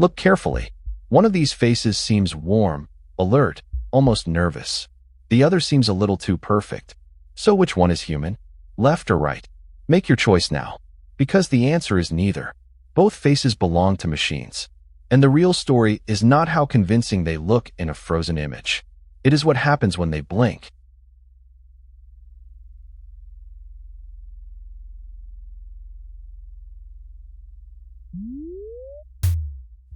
Look carefully. One of these faces seems warm, alert, almost nervous. The other seems a little too perfect. So which one is human? Left or right? Make your choice now. Because the answer is neither. Both faces belong to machines. And the real story is not how convincing they look in a frozen image. It is what happens when they blink.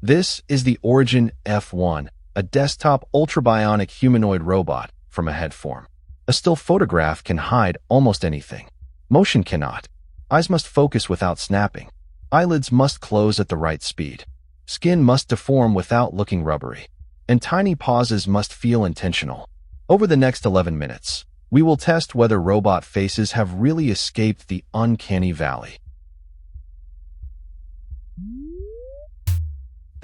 This is the Origin F1, a desktop ultrabionic humanoid robot from a head form. A still photograph can hide almost anything. Motion cannot. Eyes must focus without snapping. Eyelids must close at the right speed. Skin must deform without looking rubbery. And tiny pauses must feel intentional. Over the next 11 minutes, we will test whether robot faces have really escaped the uncanny valley.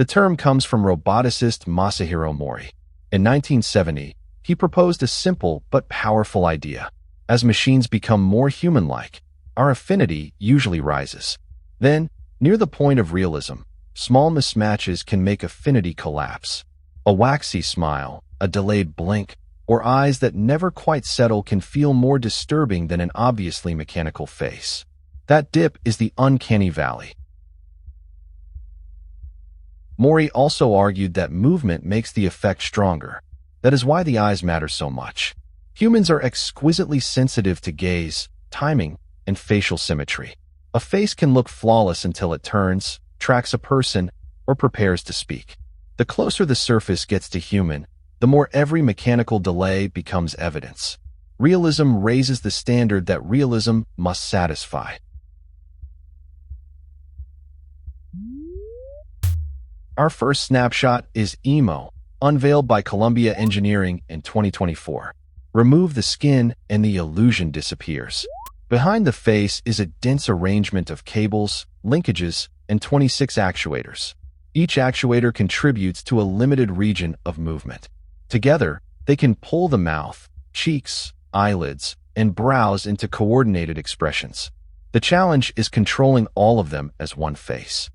The term comes from roboticist Masahiro Mori. In 1970, he proposed a simple but powerful idea. As machines become more human-like, our affinity usually rises. Then, near the point of realism, small mismatches can make affinity collapse. A waxy smile, a delayed blink, or eyes that never quite settle can feel more disturbing than an obviously mechanical face. That dip is the uncanny valley. Mori also argued that movement makes the effect stronger. That is why the eyes matter so much. Humans are exquisitely sensitive to gaze, timing, and facial symmetry. A face can look flawless until it turns, tracks a person, or prepares to speak. The closer the surface gets to human, the more every mechanical delay becomes evidence. Realism raises the standard that realism must satisfy. Our first snapshot is EMO, unveiled by Columbia Engineering in 2024. Remove the skin and the illusion disappears. Behind the face is a dense arrangement of cables, linkages, and 26 actuators. Each actuator contributes to a limited region of movement. Together, they can pull the mouth, cheeks, eyelids, and brows into coordinated expressions. The challenge is controlling all of them as one face.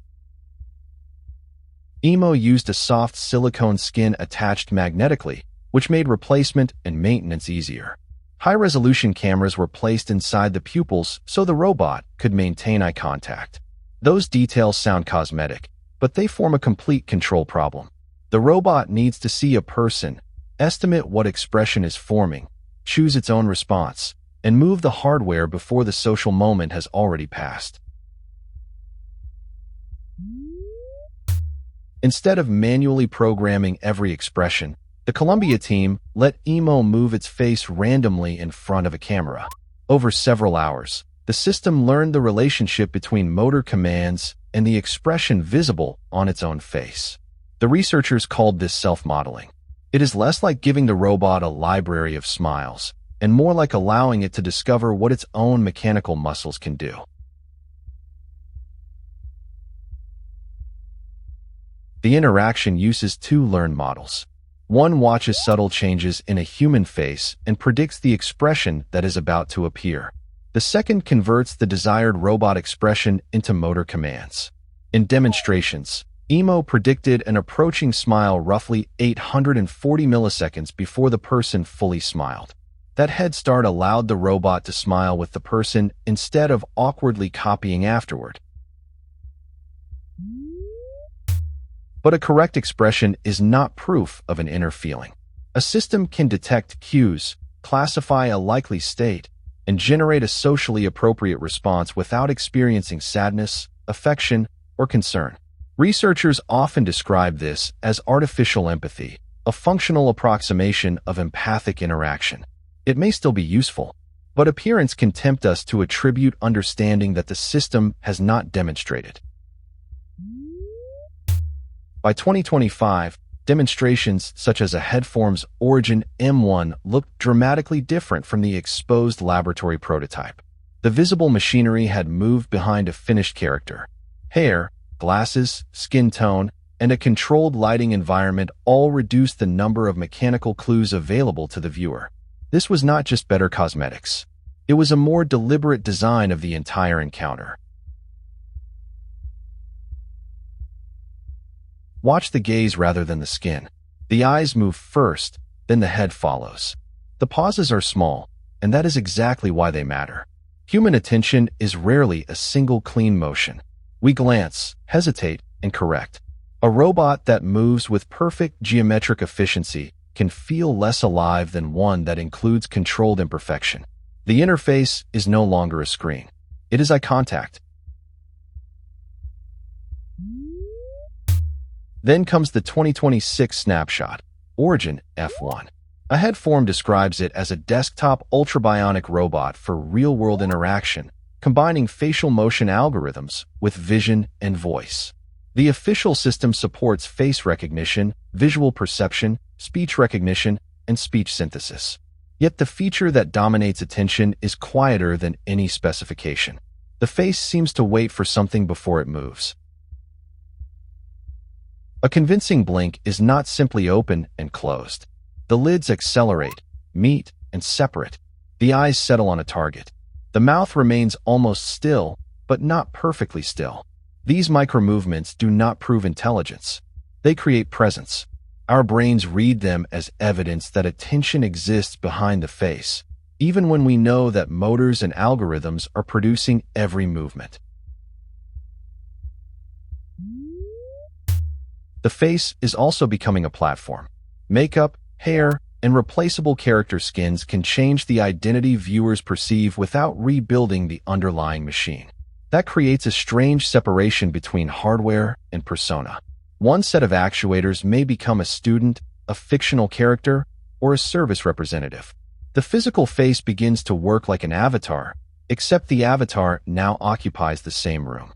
EMO used a soft silicone skin attached magnetically, which made replacement and maintenance easier. High-resolution cameras were placed inside the pupils so the robot could maintain eye contact. Those details sound cosmetic, but they form a complete control problem. The robot needs to see a person, estimate what expression is forming, choose its own response, and move the hardware before the social moment has already passed. Instead of manually programming every expression, the Columbia team let EMO move its face randomly in front of a camera. Over several hours, the system learned the relationship between motor commands and the expression visible on its own face. The researchers called this self-modeling. It is less like giving the robot a library of smiles, and more like allowing it to discover what its own mechanical muscles can do. The interaction uses two learned models. One watches subtle changes in a human face and predicts the expression that is about to appear. The second converts the desired robot expression into motor commands. In demonstrations, EMO predicted an approaching smile roughly 840 milliseconds before the person fully smiled. That head start allowed the robot to smile with the person instead of awkwardly copying afterward. But a correct expression is not proof of an inner feeling. A system can detect cues, classify a likely state, and generate a socially appropriate response without experiencing sadness, affection, or concern. Researchers often describe this as artificial empathy, a functional approximation of empathic interaction. It may still be useful, but appearance can tempt us to attribute understanding that the system has not demonstrated. By 2025, demonstrations such as a headform's Origin M1 looked dramatically different from the exposed laboratory prototype. The visible machinery had moved behind a finished character. Hair, glasses, skin tone, and a controlled lighting environment all reduced the number of mechanical clues available to the viewer. This was not just better cosmetics. It was a more deliberate design of the entire encounter. Watch the gaze rather than the skin. The eyes move first, then the head follows. The pauses are small, and that is exactly why they matter. Human attention is rarely a single clean motion. We glance, hesitate, and correct. A robot that moves with perfect geometric efficiency can feel less alive than one that includes controlled imperfection. The interface is no longer a screen. It is eye contact. Then comes the 2026 snapshot, Origin F1. A head form describes it as a desktop ultrabionic robot for real-world interaction, combining facial motion algorithms with vision and voice. The official system supports face recognition, visual perception, speech recognition, and speech synthesis. Yet the feature that dominates attention is quieter than any specification. The face seems to wait for something before it moves. A convincing blink is not simply open and closed. The lids accelerate, meet, and separate. The eyes settle on a target. The mouth remains almost still, but not perfectly still. These micro-movements do not prove intelligence. They create presence. Our brains read them as evidence that attention exists behind the face, even when we know that motors and algorithms are producing every movement. The face is also becoming a platform. Makeup, hair, and replaceable character skins can change the identity viewers perceive without rebuilding the underlying machine. That creates a strange separation between hardware and persona. One set of actuators may become a student, a fictional character, or a service representative. The physical face begins to work like an avatar, except the avatar now occupies the same room.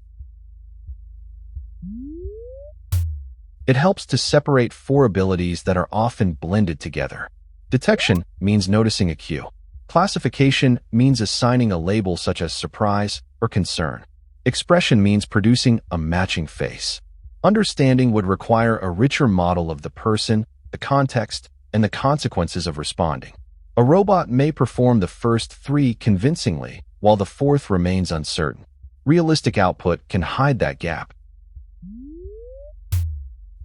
It helps to separate four abilities that are often blended together. Detection means noticing a cue. Classification means assigning a label such as surprise or concern. Expression means producing a matching face. Understanding would require a richer model of the person, the context, and the consequences of responding. A robot may perform the first three convincingly, while the fourth remains uncertain. Realistic output can hide that gap.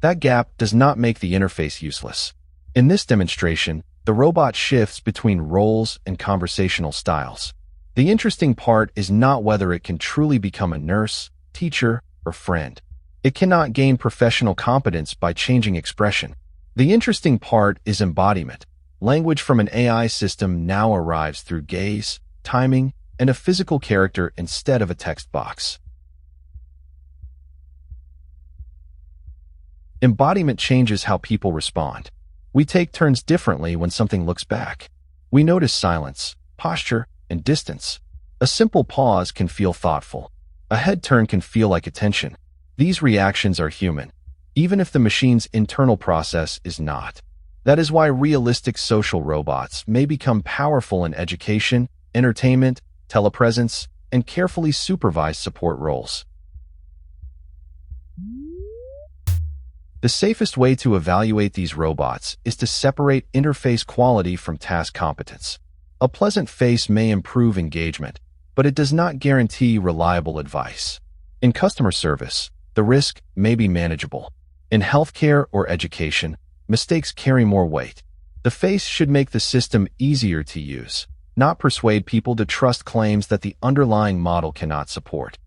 That gap does not make the interface useless. In this demonstration, the robot shifts between roles and conversational styles. The interesting part is not whether it can truly become a nurse, teacher, or friend. It cannot gain professional competence by changing expression. The interesting part is embodiment. Language from an AI system now arrives through gaze, timing, and a physical character instead of a text box. Embodiment changes how people respond. We take turns differently when something looks back. We notice silence, posture, and distance. A simple pause can feel thoughtful. A head turn can feel like attention. These reactions are human, even if the machine's internal process is not. That is why realistic social robots may become powerful in education, entertainment, telepresence, and carefully supervised support roles. The safest way to evaluate these robots is to separate interface quality from task competence. A pleasant face may improve engagement, but it does not guarantee reliable advice. In customer service, the risk may be manageable. In healthcare or education, mistakes carry more weight. The face should make the system easier to use, not persuade people to trust claims that the underlying model cannot support.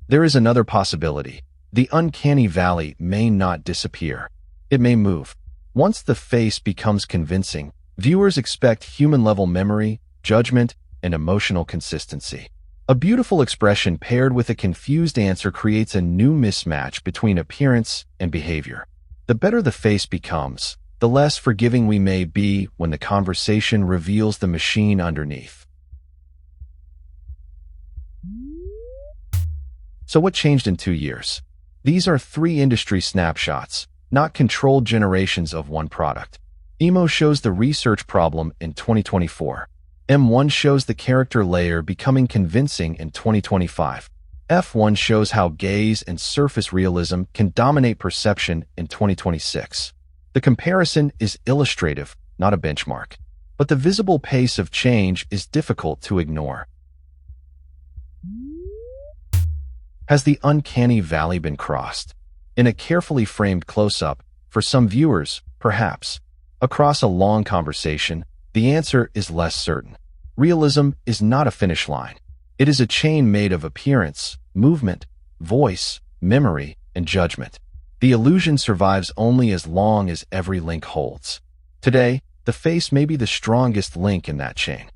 There is another possibility. The uncanny valley may not disappear. It may move. Once the face becomes convincing, viewers expect human-level memory, judgment, and emotional consistency. A beautiful expression paired with a confused answer creates a new mismatch between appearance and behavior. The better the face becomes, the less forgiving we may be when the conversation reveals the machine underneath. So what changed in 2 years? These are 3 industry snapshots, not controlled generations of one product. EMO shows the research problem in 2024. M1 shows the character layer becoming convincing in 2025. F1 shows how gaze and surface realism can dominate perception in 2026. The comparison is illustrative, not a benchmark. But the visible pace of change is difficult to ignore. Has the uncanny valley been crossed? In a carefully framed close-up, for some viewers, perhaps. Across a long conversation, the answer is less certain. Realism is not a finish line. It is a chain made of appearance, movement, voice, memory, and judgment. The illusion survives only as long as every link holds. Today, the face may be the strongest link in that chain.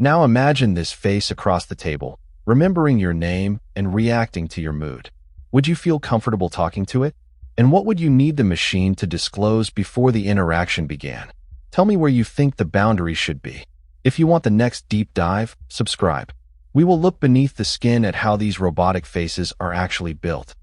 Now imagine this face across the table, remembering your name and reacting to your mood. Would you feel comfortable talking to it? And what would you need the machine to disclose before the interaction began? Tell me where you think the boundary should be. If you want the next deep dive, subscribe. We will look beneath the skin at how these robotic faces are actually built.